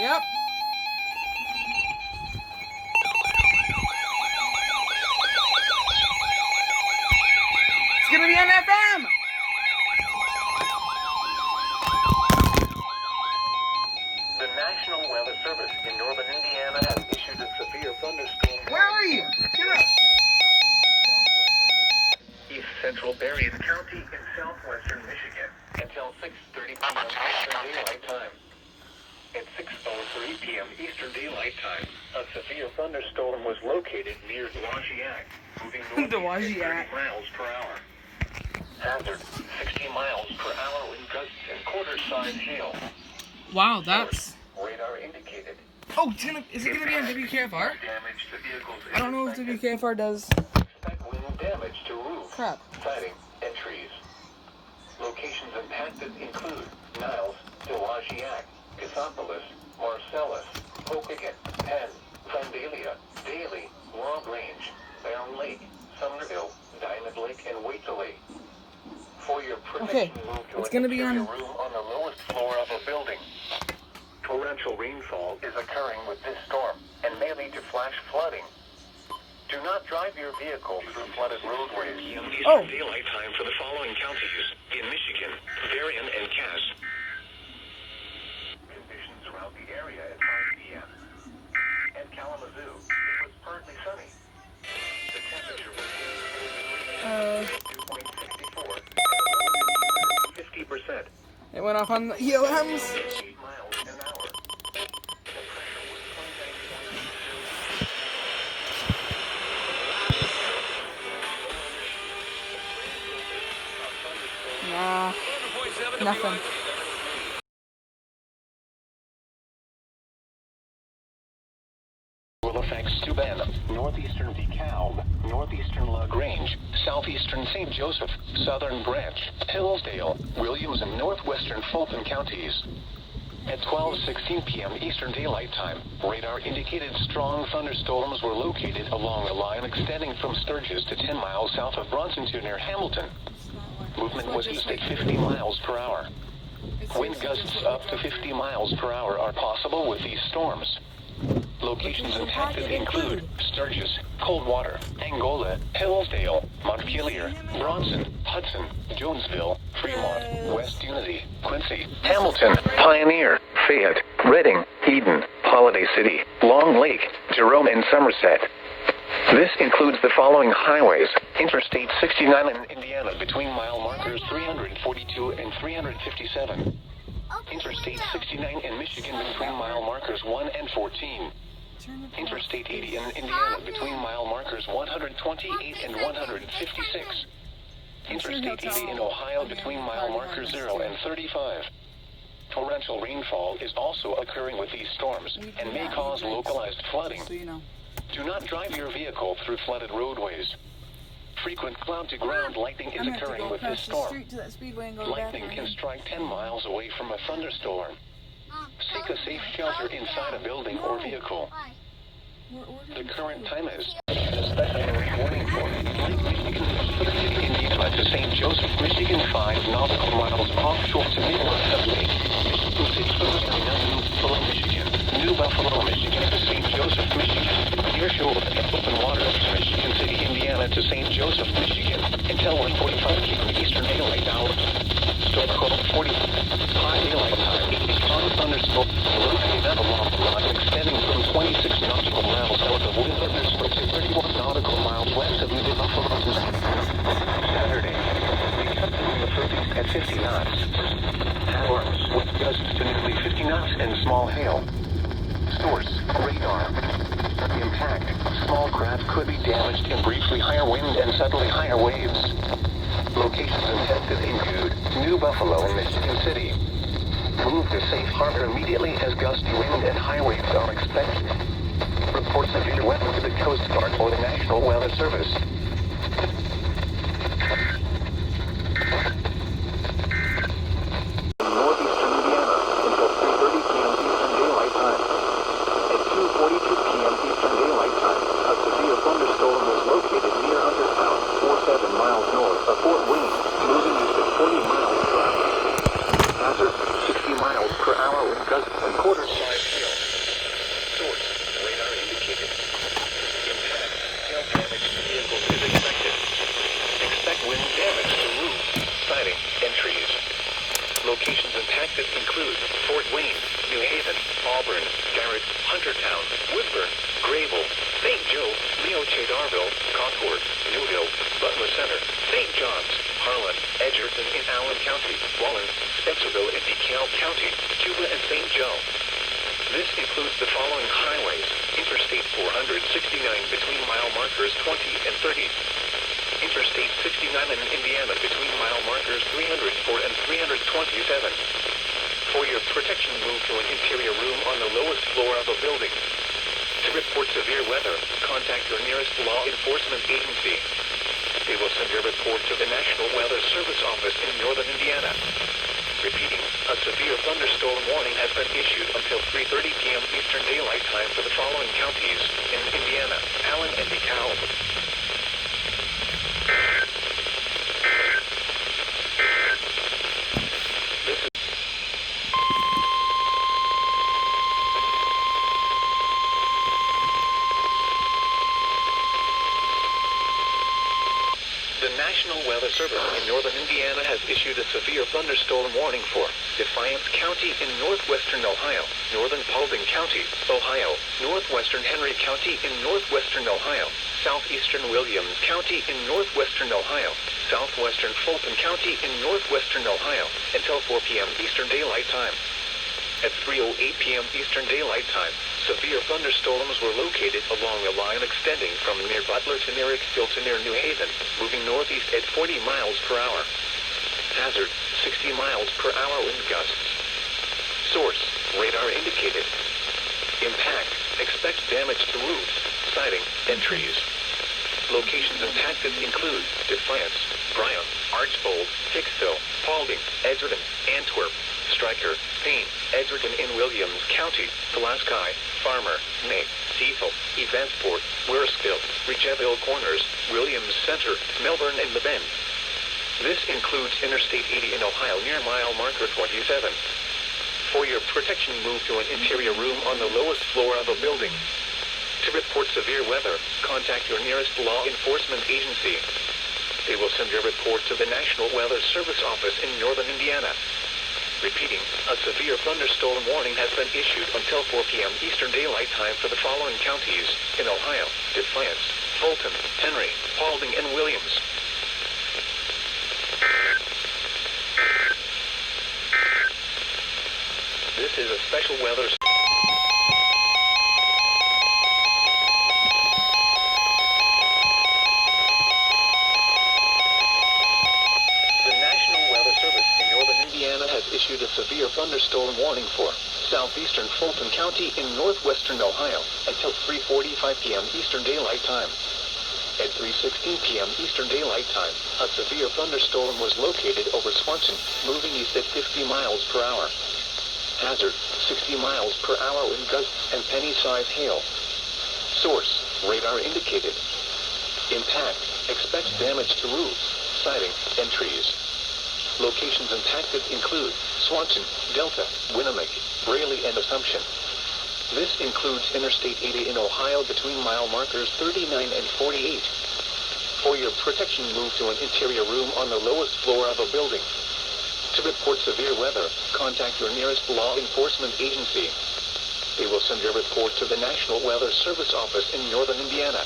Yep. It's gonna be on FM. The National Weather Service in northern Indiana has issued a severe thunderstorm. Where are you? Get up. East Central Berrien County in southwestern Michigan until 6:30 p.m. Eastern Daylight Time. At 6:03 p.m. Eastern Daylight Time, a severe thunderstorm was located near Dowagiac, moving north at 30 miles per hour. Hazard, 60 miles per hour with gusts and quarter-size hail. Wow, that's... Radar indicated. Oh, is it going to be on WKFR? Damage to vehicles. I don't know if WKFR does... Expect wind damage to roofs, Crap. siding, and trees. Locations impacted include Niles, Dowagiac, Cassopolis, Marcellus, Pokagon, Penn, Vandalia, Daly, Long Range, Barron Lake, Sumnerville, Diamond Lake, and Waitley. For your protection, move to it's an gonna be interior on... room on the lowest floor of a building. Torrential rainfall is occurring with this storm and may lead to flash flooding. Do not drive your vehicle through flooded roadways. Eastern Daylight Time for the following counties in Michigan, Berrien, and Cass. Conditions around the area at 5 p.m. At Kalamazoo, it was partly sunny. The temperature was 2.64. 50%. It went off on the EOMs. 8 miles an hour. The pressure was 29.2. Nah, nothing. Will affect Steuben, northeastern DeKalb, northeastern LaGrange, southeastern St. Joseph, southern Branch, Hillsdale, Williams, and northwestern Fulton counties. At 12:16 p.m. Eastern Daylight Time, radar indicated strong thunderstorms were located along a line extending from Sturgis to 10 miles south of Bronson to near Hamilton. Movement was east at 50 miles per hour. Wind gusts up to 50 miles per hour are possible with these storms. Locations impacted include Sturgis, Coldwater, Angola, Hillsdale, Montpelier, Bronson, Hudson, Jonesville, Fremont, West Unity, Quincy, Hamilton, Pioneer, Fayette, Reading, Eden, Holiday City, Long Lake, Jerome, and Somerset. This includes the following highways: Interstate 69 in Indiana between mile markers 342 and 357. Interstate 69 in Michigan between mile markers 1 and 14. Interstate 80 in Indiana between mile markers 128 and 156. Interstate 80 in Ohio between mile markers 0 and 35. Torrential rainfall is also occurring with these storms and may cause localized flooding. Do not drive your vehicle through flooded roadways. Frequent cloud-to-ground lightning is occurring with this storm. Lightning can strike 10 miles away from a thunderstorm. Seek a safe shelter inside a building or vehicle. The current time is especially warning for Lake Michigan, Indiana to St. Joseph, Michigan, 5 nautical miles offshore to Midwest of Lake Buffalo, Michigan, New Buffalo, Michigan to St. Joseph, Michigan, near shore and open water, Michigan City, Indiana to St. Joseph, Michigan, until 1:45 p.m. Eastern Daylight Hour. Storm code 40. High daylight time. Strong thunderstorm located along the line extending from 26 nautical miles north of wind thunderstorm to 31 nautical miles west of New Buffalo. Saturday. In the 30s at 50 knots. Storms with gusts to nearly 50 knots and small hail. Source: radar. Impact: small craft could be damaged in briefly higher wind and suddenly higher waves. Locations affected include New Buffalo and Michigan City. Move to safe harbor immediately as gusty wind and high waves are expected. Report severe weather to the Coast Guard or the National Weather Service. Northeastern Indiana until 3:30 p.m. Eastern Daylight Time. At 2:42 p.m. Eastern Daylight Time, a severe thunderstorm was located near Hunterstown, 47 miles north of Fort Wayne, moving east at 40 miles per hour. Hazard: 60 miles per hour with gusts and quarter-size hail. Bernard, Huntertown, Woodburn, Grable, St. Joe, Neochadarville, Concord, Newville, Butler Center, St. John's, Harlan, Edgerton in Allen County, Wallen, Spencerville in DeKalb County, Cuba and St. Joe. This includes the following highways: Interstate 469 between mile markers 20 and 30. Interstate 69 in Indiana between mile markers 304 and 327. For your protection, move to an interior room on the lowest floor of a building. To report severe weather, contact your nearest law enforcement agency. They will send your report to the National Weather Service office in northern Indiana. Repeating, a severe thunderstorm warning has been issued until 3:30 p.m. Eastern Daylight Time for the following counties in Indiana: Allen and DeKalb. This is the National Weather Service in northern Indiana has issued a severe thunderstorm warning for Defiance County in northwestern Ohio, northern Paulding County, Ohio, northwestern Henry County in northwestern Ohio, southeastern Williams County in northwestern Ohio, southwestern Fulton County in northwestern Ohio, until 4 p.m. Eastern Daylight Time. At 3:08 p.m. Eastern Daylight Time, severe thunderstorms were located along a line extending from near Butler to near Ickville to near New Haven, moving northeast at 40 miles per hour. Hazard, 60 miles per hour wind gusts. Source, radar indicated. Impact, expect damage to roofs, siding, and trees. Locations impacted include Defiance, Bryan, Archbold, Hicksville, Paulding, Edgerton, Antwerp, Stryker, Payne, Edgerton in Williams County, Pulaski, Farmer, May, Cecil, Evansport, Wearsville, Ridgeville Corners, Williams Center, Melbourne, and The Bend. This includes Interstate 80 in Ohio near mile marker 27. For your protection, move to an interior room on the lowest floor of a building. To report severe weather, contact your nearest law enforcement agency. They will send your report to the National Weather Service office in northern Indiana. Repeating, a severe thunderstorm warning has been issued until 4 p.m. Eastern Daylight Time for the following counties in Ohio: Defiance, Fulton, Henry, Paulding, and Williams. This is a special weather. Issued a severe thunderstorm warning for southeastern Fulton County in northwestern Ohio until 3:45 p.m. Eastern Daylight Time. At 3:16 p.m. Eastern Daylight Time, a severe thunderstorm was located over Swanson, moving east at 50 miles per hour. Hazard, 60 miles per hour wind gusts and penny-size hail. Source, radar indicated. Impact, expects damage to roofs, siding, and trees. Locations impacted include Swanson, Delta, Winnipeg, Braley, and Assumption. This includes Interstate 80 in Ohio between mile markers 39 and 48. For your protection, move to an interior room on the lowest floor of a building. To report severe weather, contact your nearest law enforcement agency. They will send your report to the National Weather Service office in northern Indiana.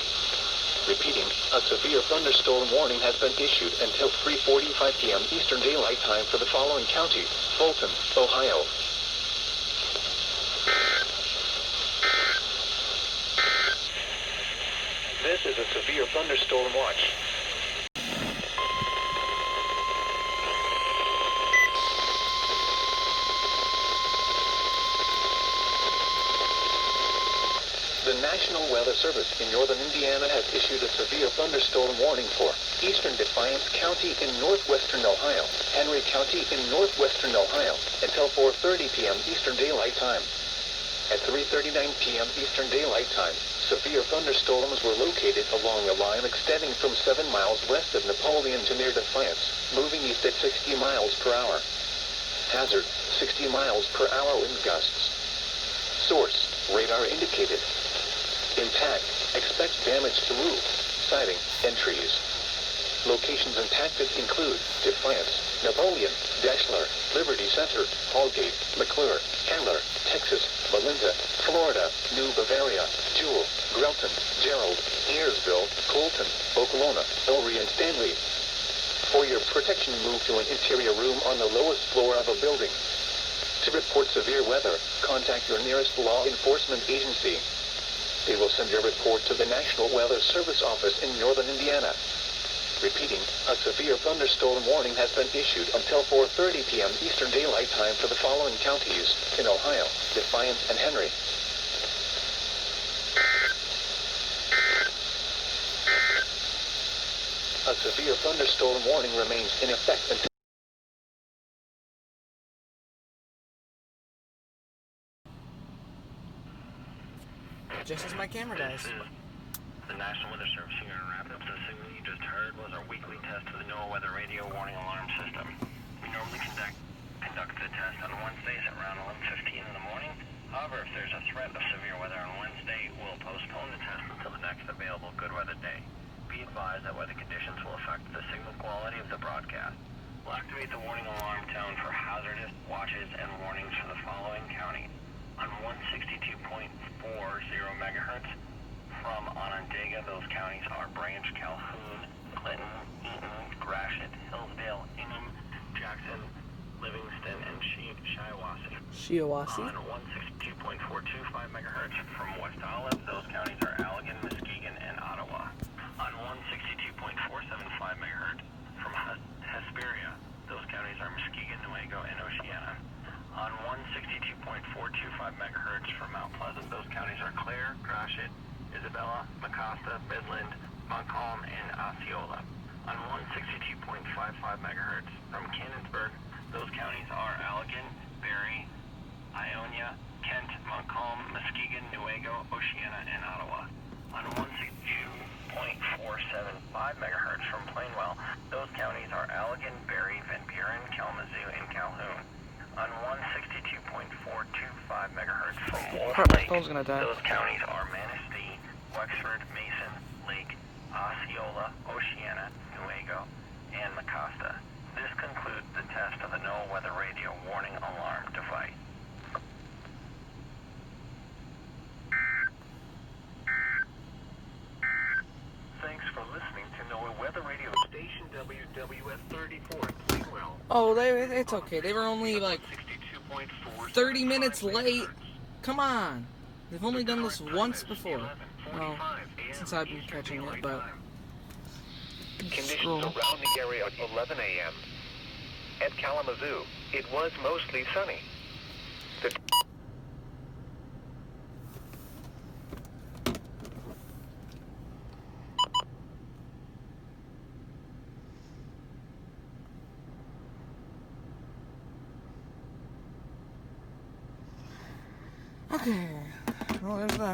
Repeating, a severe thunderstorm warning has been issued until 3:45 p.m. Eastern Daylight Time for the following county: Fulton, Ohio. This is a severe thunderstorm watch. The National Weather Service in northern Indiana has issued a severe thunderstorm warning for eastern Defiance County in northwestern Ohio, Henry County in northwestern Ohio, until 4:30 p.m. Eastern Daylight Time. At 3:39 p.m. Eastern Daylight Time, severe thunderstorms were located along a line extending from 7 miles west of Napoleon to near Defiance, moving east at 60 miles per hour. Hazard, 60 miles per hour wind gusts. Source, radar indicated. Impact, expect damage to roofs, siding, and trees. Locations impacted include Defiance, Napoleon, Deshler, Liberty Center, Hallgate, McClure, Candler, Texas, Melinda, Florida, New Bavaria, Jewel, Grelton, Gerald, Ayersville, Colton, Oklahoma, Ellery, and Stanley. For your protection, move to an interior room on the lowest floor of a building. To report severe weather, contact your nearest law enforcement agency. They will send your report to the National Weather Service Office in northern Indiana. Repeating, a severe thunderstorm warning has been issued until 4:30 p.m. Eastern Daylight Time for the following counties in Ohio: Defiance and Henry. A severe thunderstorm warning remains in effect until Just as my camera dies. The National Weather Service here in Rapids. The signal you just heard was our weekly test of the NOAA Weather Radio Warning Alarm System. We normally conduct the test on Wednesdays at around 11:15 in the morning. However, if there's a threat of severe weather on Wednesday, we'll postpone the test until the next available good weather day. Be advised that weather conditions will affect the signal quality of the broadcast. We'll activate the warning alarm tone for hazardous watches and warnings for the following counties. On 162.40 megahertz from Onondaga, those counties are Branch, Calhoun, Clinton, Eaton, Gratiot, Hillsdale, Ingham, Jackson, Livingston, and Shiawassee. On 162.425 megahertz from West Olive, those counties are Allegan, Muskegon, and Ottawa. On 162.475 megahertz from Hesperia, those counties are Muskegon, Newaygo, and Oceana. On 162.425 megahertz from Mount Pleasant, those counties are Clare, Gratiot, Isabella, Mecosta, Midland, Montcalm, and Osceola. On 162.55 megahertz from Cannonsburg, those counties are Allegan, Barrie, Ionia, Kent, Montcalm, Muskegon, Newaygo, Oceana, and Ottawa. On 162.475 megahertz from Plainwell, those counties are Allegan, Barrie, Van Buren, Kalamazoo, and Calhoun. On 162.425 megahertz from Wolf Lake, those counties are Manistee, Wexford, Mason, Lake, Osceola, Oceana, Newaygo, and Mecosta. This concludes the test of the NOAA Weather Radio Warning Alarm device. Thanks for listening to NOAA Weather Radio Station WWS 34 at Plainwell. Oh, it's okay. They were only like 30 minutes late. Come on. They've only done this once before. Well, since I've been catching it, but... Conditions around the area at 11 a.m. At Kalamazoo, it was mostly sunny. Okay. Well, there's that.